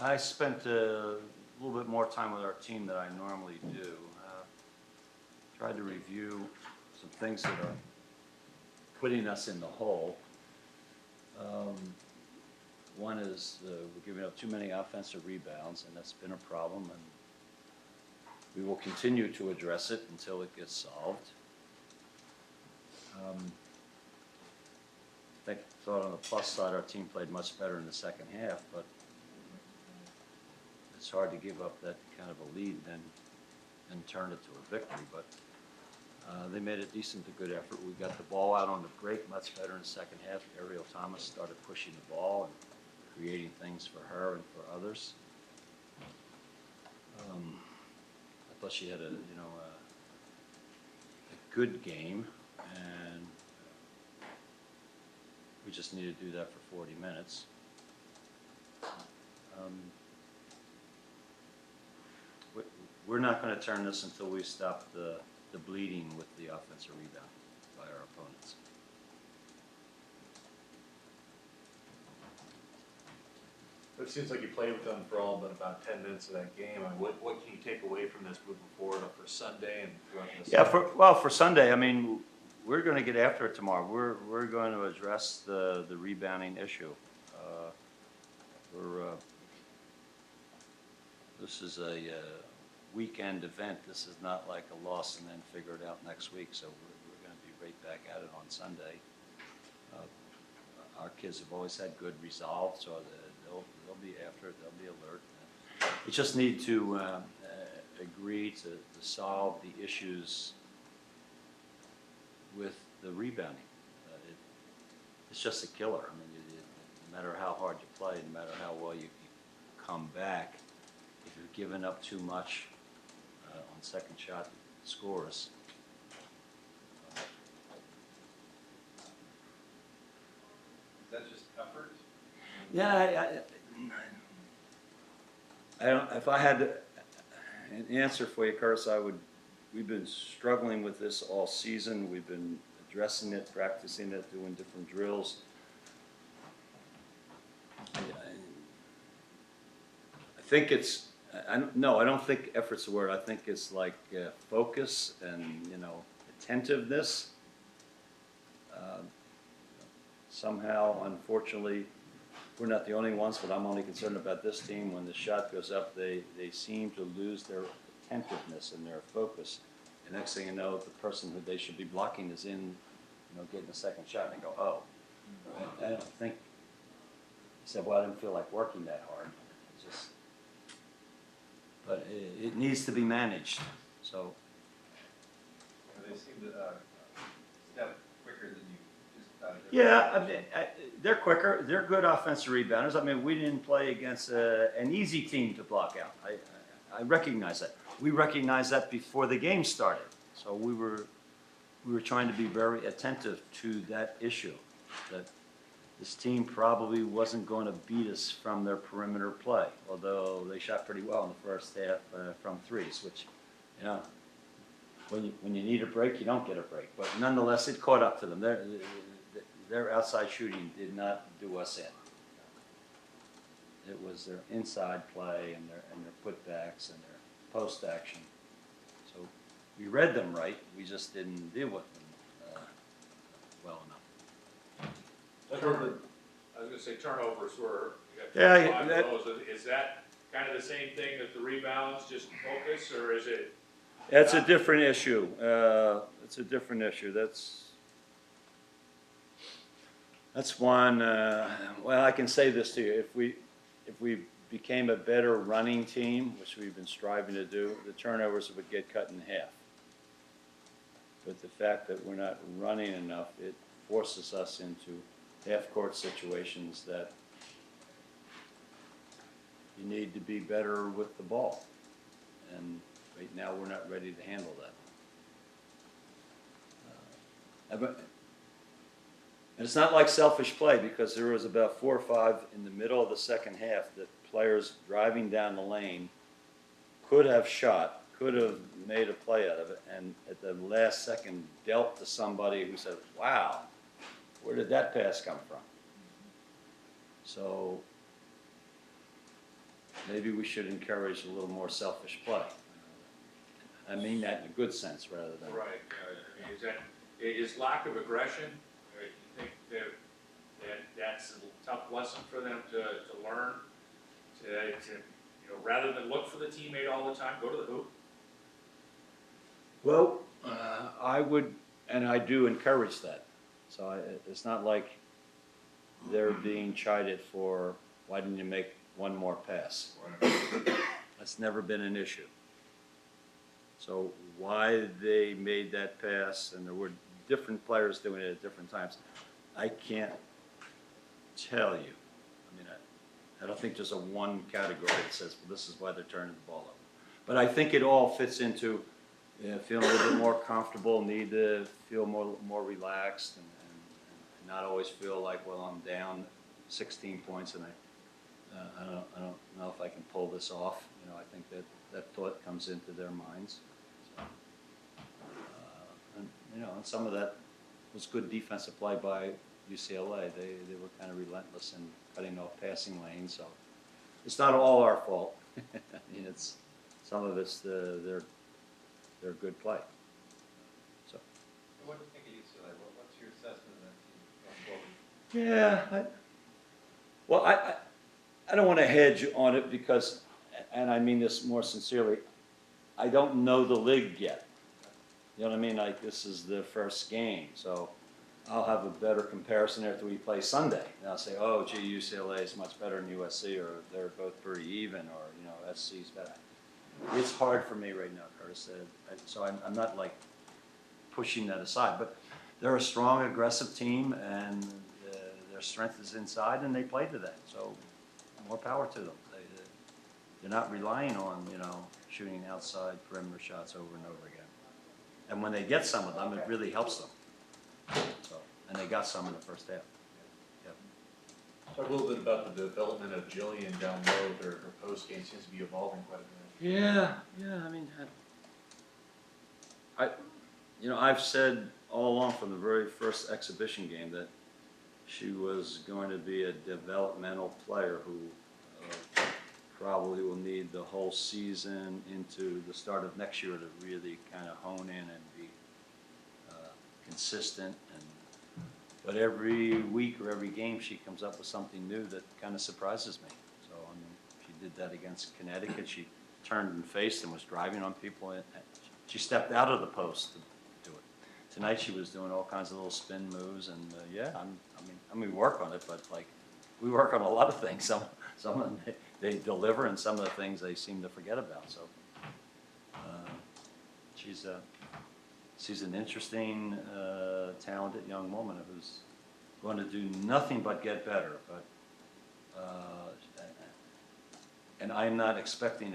I spent a little bit more time with our team than I normally do. Tried to review some things that are putting us in the hole. One is we're giving up too many offensive rebounds, and that's been a problem, and we will continue to address it until it gets solved. I thought on the plus side our team played much better in the second half, but it's hard to give up that kind of a lead and turn it to a victory. But they made a decent to good effort. We got the ball out on the break much better in the second half. Ariel Thomas started pushing the ball and creating things for her and for others. I thought she had a good game, and we just need to do that for 40 minutes. We're not going to turn this until we stop the bleeding with the offensive rebound by our opponents. It seems like you played with them for all but about 10 minutes of that game. I mean, what can you take away from this moving forward for Sunday and throughout the season? Yeah, for Sunday, I mean, we're going to get after it tomorrow. We're going to address the rebounding issue. This is a weekend event. This is not like a loss and then figure it out next week. So we're going to be right back at it on Sunday. Our kids have always had good resolve, so they'll be after it. They'll be alert. We just need to agree to solve the issues with the rebounding. It's just a killer. I mean, no matter how hard you play, no matter how well you come back, if you're giving up too much on second shot scores, is that just effort? yeah, I don't. If I had an answer for you, Curtis, I would. We've been struggling with this all season. We've been addressing it, practicing it, doing different drills. I think it's. I don't think effort's the word. I think it's like focus and attentiveness. Somehow, unfortunately, we're not the only ones, but I'm only concerned about this team. When the shot goes up, they seem to lose their attentiveness and their focus. And next thing you know, the person who they should be blocking is in, getting a second shot, and they go, oh. I don't think. He said, well, I didn't feel like working that hard. But it needs to be managed. So. They seem to step quicker than you just thought. Yeah, I mean, they're quicker. They're good offensive rebounders. I mean, we didn't play against an easy team to block out. I recognize that. We recognized that before the game started. So we were trying to be very attentive to that issue. That this team probably wasn't going to beat us from their perimeter play, although they shot pretty well in the first half from threes, which, when you need a break, you don't get a break. But nonetheless, it caught up to them. Their outside shooting did not do us in. It was their inside play and their putbacks and their post action. So we read them right. We just didn't deal with them well enough. I was going to say turnovers were. Yeah, is that kind of the same thing that the rebounds, just focus, or is it? That's a different issue. It's a different issue. That's one. Well, I can say this to you: if we became a better running team, which we've been striving to do, the turnovers would get cut in half. But the fact that we're not running enough, it forces us into half-court situations that you need to be better with the ball. And right now we're not ready to handle that. And it's not like selfish play, because there was about 4 or 5 in the middle of the second half that players driving down the lane could have shot, could have made a play out of it, and at the last second dealt to somebody who said, wow, where did that pass come from? So maybe we should encourage a little more selfish play. I mean that in a good sense rather than. Right, I mean, is lack of aggression, you think that's a tough lesson for them to learn? Rather than look for the teammate all the time, go to the hoop? Well, I would, and I do encourage that. So it's not like they're being chided for, why didn't you make one more pass? That's never been an issue. So why they made that pass, and there were different players doing it at different times, I can't tell you. I mean, I don't think there's a one category that says, well, this is why they're turning the ball over. But I think it all fits into feeling a little bit more comfortable, need to feel more relaxed, and not always feel like, well, I'm down 16 points and I don't know if I can pull this off. I think that thought comes into their minds. So, and some of that was good defensive play by UCLA. They were kind of relentless in cutting off passing lanes. So it's not all our fault. I mean, it's some of it's their good play. So. What do you think of UCLA? What's your assessment of that team going forward? Yeah, I don't want to hedge on it because, and I mean this more sincerely, I don't know the league yet. You know what I mean? Like, this is the first game, so I'll have a better comparison after we play Sunday. And I'll say, oh, gee, UCLA is much better than USC, or they're both pretty even, or SC's better. It's hard for me right now, Curtis. So I'm not like pushing that aside, but they're a strong, aggressive team, and their strength is inside, and they play to that. So more power to them. They're not relying on shooting outside perimeter shots over and over again. And when they get some of them, it really helps them. So, and they got some in the first half. Yep. Talk a little bit about the development of Jillian down low. Her post game seems to be evolving quite a bit. Yeah. I mean, I've said all along from the very first exhibition game that she was going to be a developmental player who probably will need the whole season into the start of next year to really kind of hone in and be consistent. But every week or every game she comes up with something new that kind of surprises me. So I mean, she did that against Connecticut. She turned and faced and was driving on people. And she stepped out of the post to do it. Tonight she was doing all kinds of little spin moves, and I mean, we work on it, but like we work on a lot of things. Some of them they deliver, and some of the things they seem to forget about. So she's an interesting, talented young woman who's going to do nothing but get better. But and I'm not expecting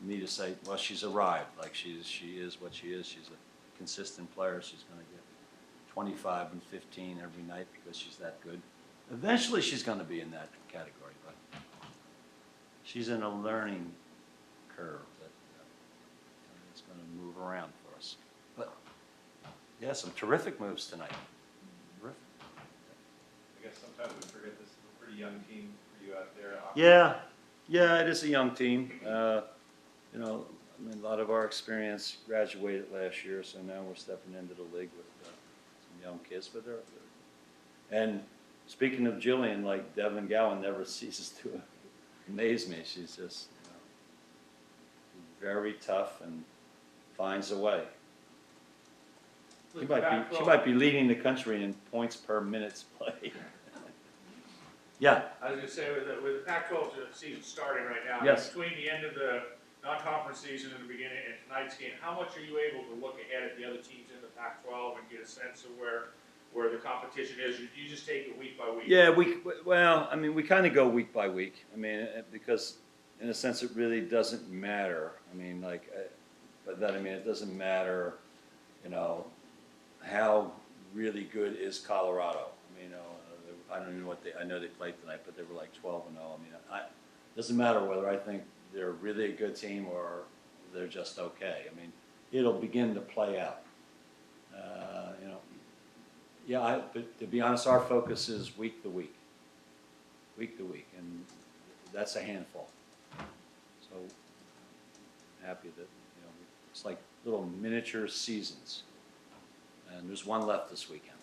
me to say, well, she's arrived. Like she is what she is. She's a consistent player. She's going to get 25 and 15 every night because she's that good. Eventually, she's going to be in that category, but she's in a learning curve that is going to move around for us. But yeah, some terrific moves tonight. Terrific. I guess sometimes we forget this is a pretty young team for you out there. Yeah, it is a young team. I mean, a lot of our experience graduated last year, so now we're stepping into the league with some young kids. But and speaking of Jillian, like Devin Gowan never ceases to amaze me. She's just very tough and finds a way. She might be leading the country in points per minute play. Yeah. I was going to say, with the Pac-12 season starting right now, Yes. between the end of the non-conference season and the beginning and tonight's game, how much are you able to look ahead at the other teams in the Pac-12 and get a sense of where the competition is? Or do you just take it week by week? Yeah, we kind of go week by week. I mean, because in a sense it really doesn't matter. I mean, it doesn't matter, how really good is Colorado. I mean, I don't know I know they played tonight, but they were like 12-0. I mean, it doesn't matter whether I think they're really a good team or they're just okay. I mean, it'll begin to play out. But to be honest, our focus is week to week, and that's a handful. So happy that, it's like little miniature seasons. And there's one left this weekend.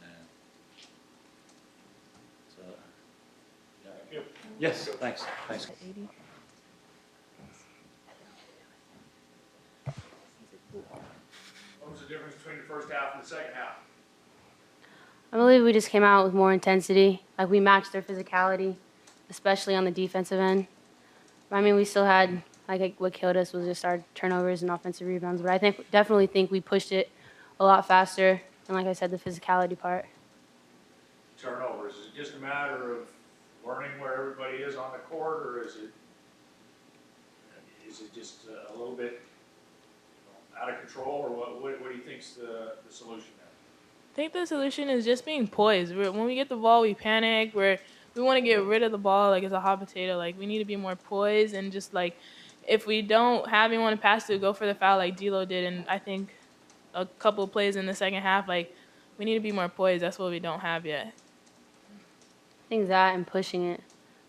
And so, yeah. Thank you. Yes, thanks. What was the difference between the first half and the second half? I believe we just came out with more intensity. Like, we matched their physicality, especially on the defensive end. I mean, we still had, like, what killed us was just our turnovers and offensive rebounds. But I definitely think we pushed it a lot faster. And like I said, the physicality part. Turnovers, is it just a matter of learning where everybody is on the court, or is it just a little bit out of control, or what do you think's the solution there? I think the solution is just being poised. When we get the ball, we panic. We want to get rid of the ball like it's a hot potato. Like, we need to be more poised and just, like, if we don't have anyone to pass to, go for the foul like D'Lo did. And I think a couple of plays in the second half, like, we need to be more poised. That's what we don't have yet. I think that and pushing it.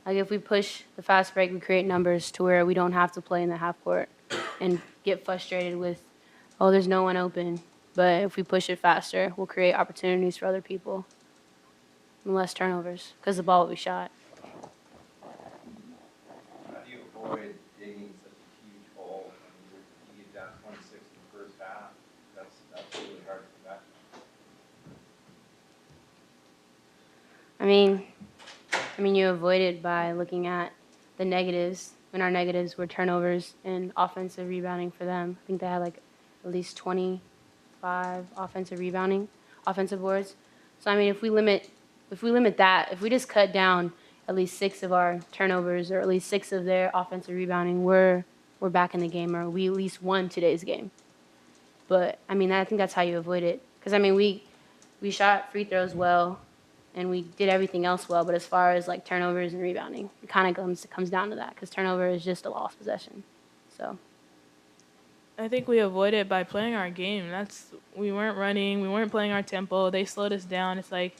Like, if we push the fast break, we create numbers to where we don't have to play in the half court and get frustrated with, oh, there's no one open. But if we push it faster, we'll create opportunities for other people and less turnovers because the ball will be shot. How do you avoid digging such a huge hole? I mean, you get down 26 in the first half. That's really hard to come back from. I mean, you avoid it by looking at the negatives. And our negatives were turnovers and offensive rebounding for them. I think they had like at least 25 offensive boards. So I mean, if we limit that, if we just cut down at least 6 of our turnovers or at least 6 of their offensive rebounding, we're back in the game, or we at least won today's game. But I mean, I think that's how you avoid it. Because I mean, we shot free throws well, and we did everything else well. But as far as like turnovers and rebounding, it kind of comes down to that, because turnover is just a lost possession. So. I think we avoid it by playing our game. We weren't running. We weren't playing our tempo. They slowed us down. It's like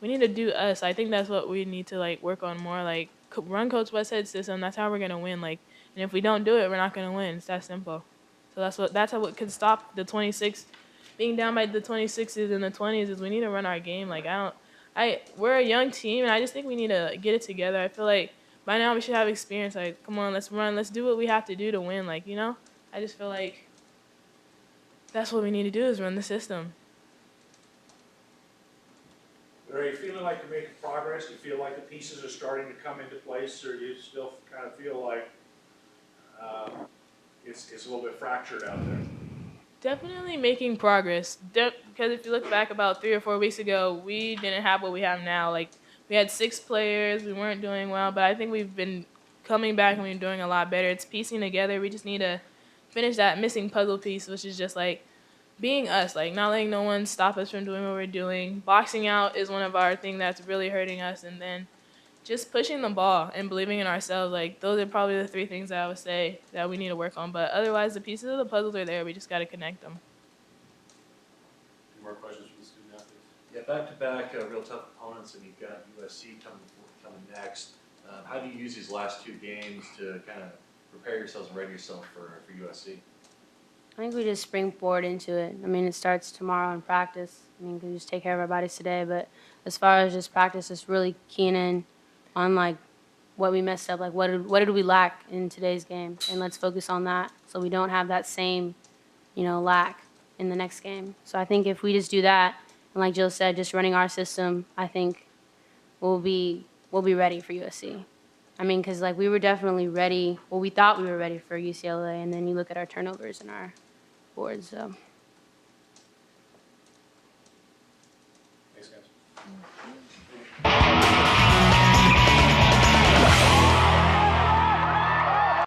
we need to do us. I think that's what we need to like work on more. Like, run Coach Westhead's system. That's how we're gonna win. Like, and if we don't do it, we're not gonna win. It's that simple. So that's how it could stop the 26 being down by the 26s and the 20s. Is we need to run our game. Like, we're a young team, and I just think we need to get it together. I feel like by now we should have experience. Like, come on, let's run. Let's do what we have to do to win. Like, I just feel like that's what we need to do, is run the system. Are you feeling like you're making progress? Do you feel like the pieces are starting to come into place, or do you still kind of feel like it's a little bit fractured out there? Definitely making progress. Because if you look back about 3 or 4 weeks ago, we didn't have what we have now. Like, we had 6 players. We weren't doing well, but I think we've been coming back and we're doing a lot better. It's piecing together. We just need to finish that missing puzzle piece, which is just like being us, like not letting no one stop us from doing what we're doing. Boxing out is one of our things that's really hurting us, and then just pushing the ball and believing in ourselves. Like, those are probably the 3 things that I would say that we need to work on. But otherwise, the pieces of the puzzles are there. We just got to connect them. Any more questions from the student athletes? Yeah, back-to-back real tough opponents, and you've got USC coming next. How do you use these last 2 games to kind of prepare yourselves and ready yourself for USC? I think we just springboard into it. I mean, it starts tomorrow in practice. I mean, we just take care of our bodies today. But as far as just practice, it's really keying in on, like, what we messed up. Like, what did we lack in today's game? And let's focus on that so we don't have that same, lack in the next game. So I think if we just do that, and like Jill said, just running our system, I think we'll be ready for USC. I mean, because, like, we were definitely ready. Well, we thought we were ready for UCLA, and then you look at our turnovers and our boards. So. Thanks, guys.